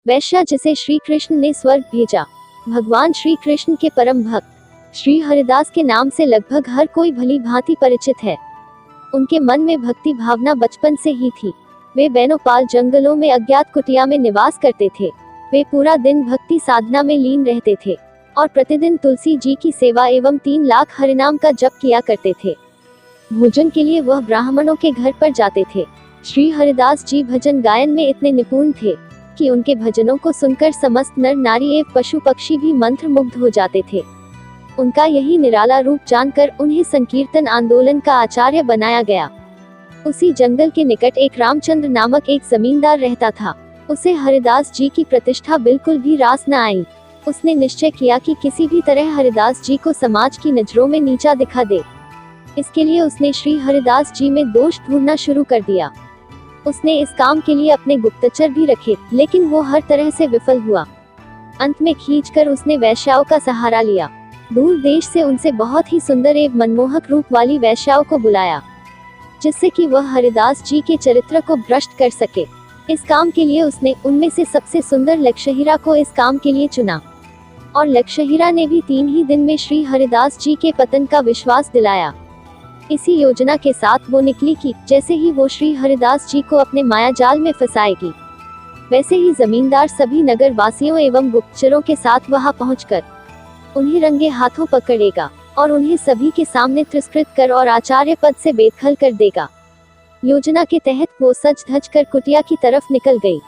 वैश्या जिसे श्री कृष्ण ने स्वर्ग भेजा। भगवान श्री कृष्ण के परम भक्त श्री हरिदास के नाम से लगभग हर कोई भली भांति परिचित है। उनके मन में भक्ति भावना बचपन से ही थी। वे बैनोपाल जंगलों में अज्ञात कुटिया में निवास करते थे। वे पूरा दिन भक्ति साधना में लीन रहते थे और प्रतिदिन तुलसी जी की सेवा एवं 3 लाख हरिनाम का जप किया करते थे। भोजन के लिए वह ब्राह्मणों के घर पर जाते थे। श्री हरिदास जी भजन गायन में इतने निपुण थे कि उनके भजनों को सुनकर समस्त नर नारी एवं पशु पक्षी भी मंत्रमुग्ध हो जाते थे। उनका यही निराला रूप जानकर उन्हें संकीर्तन आंदोलन का आचार्य बनाया गया। उसी जंगल के निकट एक रामचंद्र नामक एक जमींदार रहता था। उसे हरिदास जी की प्रतिष्ठा बिल्कुल भी रास न आई। उसने निश्चय किया कि किसी भी तरह हरिदास जी को समाज की नजरों में नीचा दिखा दे। इसके लिए उसने श्री हरिदास जी में दोष ढूंढना शुरू कर दिया। उसने इस काम के लिए अपने गुप्तचर भी रखे, लेकिन वो हर तरह से विफल हुआ। अंत में खींचकर उसने वैश्याओं का सहारा लिया। दूर देश से उनसे बहुत ही सुंदर एवं मनमोहक रूप वाली वैश्याओं को बुलाया, जिससे कि वह हरिदास जी के चरित्र को भ्रष्ट कर सके। इस काम के लिए उसने उनमें से सबसे सुंदर लक्षहीरा को इस काम के लिए चुना और लक्षहीरा ने भी 3 ही दिन में श्री हरिदास जी के पतन का विश्वास दिलाया। इसी योजना के साथ वो निकली कि जैसे ही वो श्री हरिदास जी को अपने माया जाल में फंसाएगी, वैसे ही जमींदार सभी नगर वासियों एवं गुप्तचरों के साथ वहां पहुंचकर उन्हें रंगे हाथों पकड़ेगा और उन्हें सभी के सामने तिरस्कृत कर और आचार्य पद से बेदखल कर देगा। योजना के तहत वो सज धज कर कुटिया की तरफ निकल गई।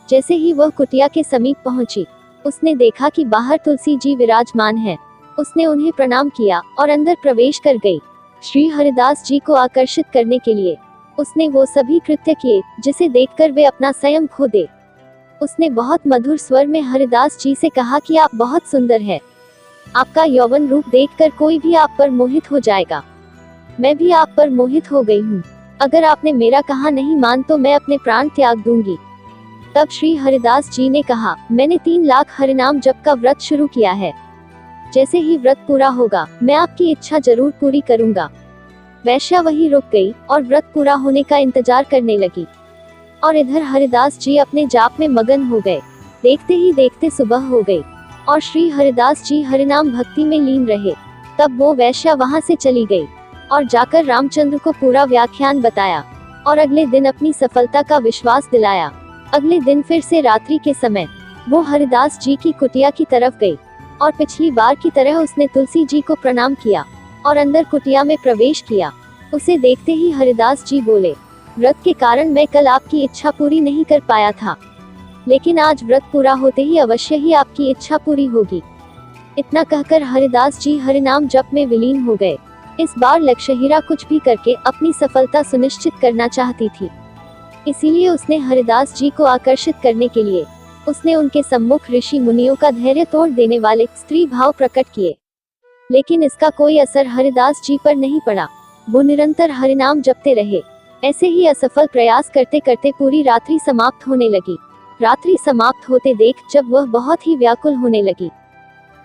जैसे ही वह कुटिया के समीप पहुंची, उसने देखा कि बाहर तुलसी जी विराजमान है। उसने उन्हें प्रणाम किया और अंदर प्रवेश कर गई। श्री हरिदास जी को आकर्षित करने के लिए उसने वो सभी कृत्य किए जिसे देखकर वे अपना संयम खो दे। उसने बहुत मधुर स्वर में हरिदास जी से कहा कि आप बहुत सुंदर है। आपका यौवन रूप देखकर कोई भी आप पर मोहित हो जाएगा। मैं भी आप पर मोहित हो गई हूँ। अगर आपने मेरा कहा नहीं मान तो मैं अपने प्राण त्याग दूंगी। तब श्री हरिदास जी ने कहा, मैंने 3 लाख हरिनाम जप का व्रत शुरू किया है। जैसे ही व्रत पूरा होगा, मैं आपकी इच्छा जरूर पूरी करूंगा। वैश्या वहीं रुक गई और व्रत पूरा होने का इंतजार करने लगी और इधर हरिदास जी अपने जाप में मगन हो गए। देखते ही देखते सुबह हो गई और श्री हरिदास जी हरिनाम भक्ति में लीन रहे। तब वो वैश्या वहां से चली गई और जाकर रामचंद्र को पूरा व्याख्यान बताया और अगले दिन अपनी सफलता का विश्वास दिलाया। अगले दिन फिर से रात्रि के समय वो हरिदास जी की कुटिया की तरफ गई और पिछली बार की तरह उसने तुलसी जी को प्रणाम किया और अंदर कुटिया में प्रवेश किया। उसे देखते ही हरिदास जी बोले, व्रत के कारण मैं कल आपकी इच्छा पूरी नहीं कर पाया था, लेकिन आज व्रत पूरा होते ही अवश्य ही आपकी इच्छा पूरी होगी। इतना कहकर हरिदास जी हरिनाम जप में विलीन हो गए। इस बार लक्षहीरा कुछ भी करके अपनी सफलता सुनिश्चित करना चाहती थी, इसीलिए उसने हरिदास जी को आकर्षित करने के लिए उसने उनके सम्मुख ऋषि मुनियों का धैर्य तोड़ देने वाले स्त्री भाव प्रकट किए। लेकिन इसका कोई असर हरिदास जी पर नहीं पड़ा। वो निरंतर हरिनाम जपते रहे। ऐसे ही असफल प्रयास करते करते पूरी रात्रि समाप्त होने लगी। रात्रि समाप्त होते देख जब वह बहुत ही व्याकुल होने लगी,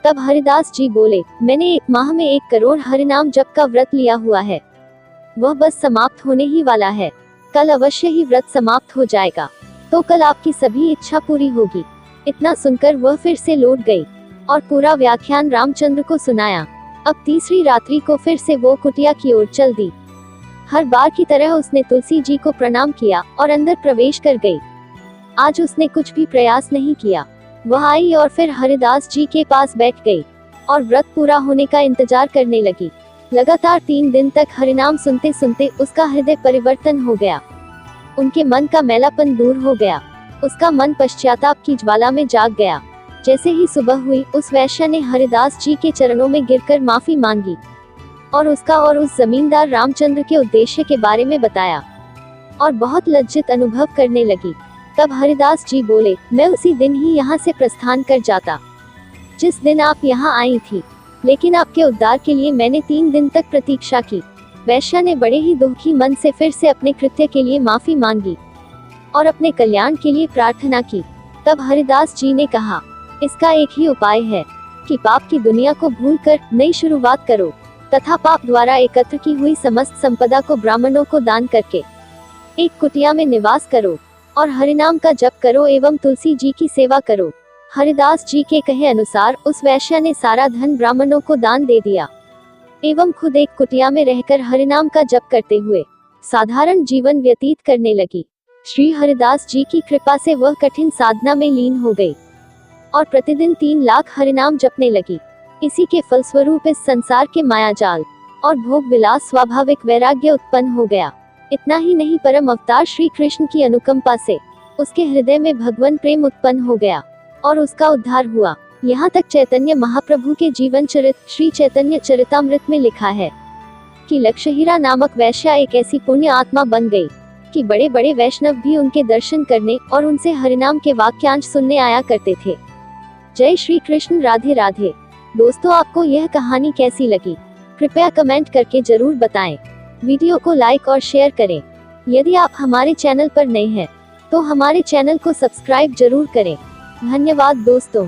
तब हरिदास जी बोले, मैंने 1 माह में 1 करोड़ हरिनाम जप का व्रत लिया हुआ है। वह बस समाप्त होने ही वाला है। कल अवश्य ही व्रत समाप्त हो जाएगा, तो कल आपकी सभी इच्छा पूरी होगी। इतना सुनकर वह फिर से लौट गई और पूरा व्याख्यान रामचंद्र को सुनाया। अब तीसरी रात्रि को फिर से वो कुटिया की ओर चल दी। हर बार की तरह उसने तुलसी जी को प्रणाम किया और अंदर प्रवेश कर गई। आज उसने कुछ भी प्रयास नहीं किया। वह आई और फिर हरिदास जी के पास बैठ गई और व्रत पूरा होने का इंतजार करने लगी। लगातार 3 दिन तक हरिनाम सुनते सुनते उसका हृदय परिवर्तन हो गया। उनके मन का मैलापन दूर हो गया। उसका मन पश्चाताप की ज्वाला में जाग गया। जैसे ही सुबह हुई, उस वैश्या ने हरिदास जी के चरणों में गिरकर माफी मांगी और उसका और उस जमींदार रामचंद्र के उद्देश्य के बारे में बताया और बहुत लज्जित अनुभव करने लगी। तब हरिदास जी बोले, मैं उसी दिन ही यहाँ से प्रस्थान कर जाता जिस दिन आप यहाँ आई थी, लेकिन आपके उद्धार के लिए मैंने 3 दिन तक प्रतीक्षा की। वैश्या ने बड़े ही दुखी मन से फिर से अपने कृत्य के लिए माफी मांगी और अपने कल्याण के लिए प्रार्थना की। तब हरिदास जी ने कहा, इसका एक ही उपाय है कि पाप की दुनिया को भूलकर नई शुरुआत करो तथा पाप द्वारा एकत्र की हुई समस्त संपदा को ब्राह्मणों को दान करके एक कुटिया में निवास करो। और हरिनाम का जप करो एवं तुलसी जी की सेवा करो। हरिदास जी के कहे अनुसार उस वैश्या ने सारा धन ब्राह्मणों को दान दे दिया एवं खुद एक कुटिया में रहकर हरिनाम का जप करते हुए साधारण जीवन व्यतीत करने लगी। श्री हरिदास जी की कृपा से वह कठिन साधना में लीन हो गई और प्रतिदिन 3 लाख हरिनाम जपने लगी। इसी के फलस्वरूप इस संसार के मायाजाल और भोग विलास स्वाभाविक वैराग्य उत्पन्न हो गया। इतना ही नहीं, परम अवतार श्री कृष्ण की अनुकंपा से उसके हृदय में भगवान प्रेम उत्पन्न हो गया और उसका उद्धार हुआ। यहाँ तक चैतन्य महाप्रभु के जीवन चरित्र श्री चैतन्य चरितामृत में लिखा है कि लक्षहीरा नामक वैश्या एक ऐसी पुण्य आत्मा बन गई कि बड़े बड़े वैष्णव भी उनके दर्शन करने और उनसे हरिनाम के वाक्यांश सुनने आया करते थे। जय श्री कृष्ण, राधे राधे। दोस्तों, आपको यह कहानी कैसी लगी कृपया कमेंट करके जरूर बताएं। वीडियो को लाइक और शेयर करें। यदि आप हमारे चैनल पर नए हैं तो हमारे चैनल को सब्सक्राइब जरूर करें। धन्यवाद दोस्तों।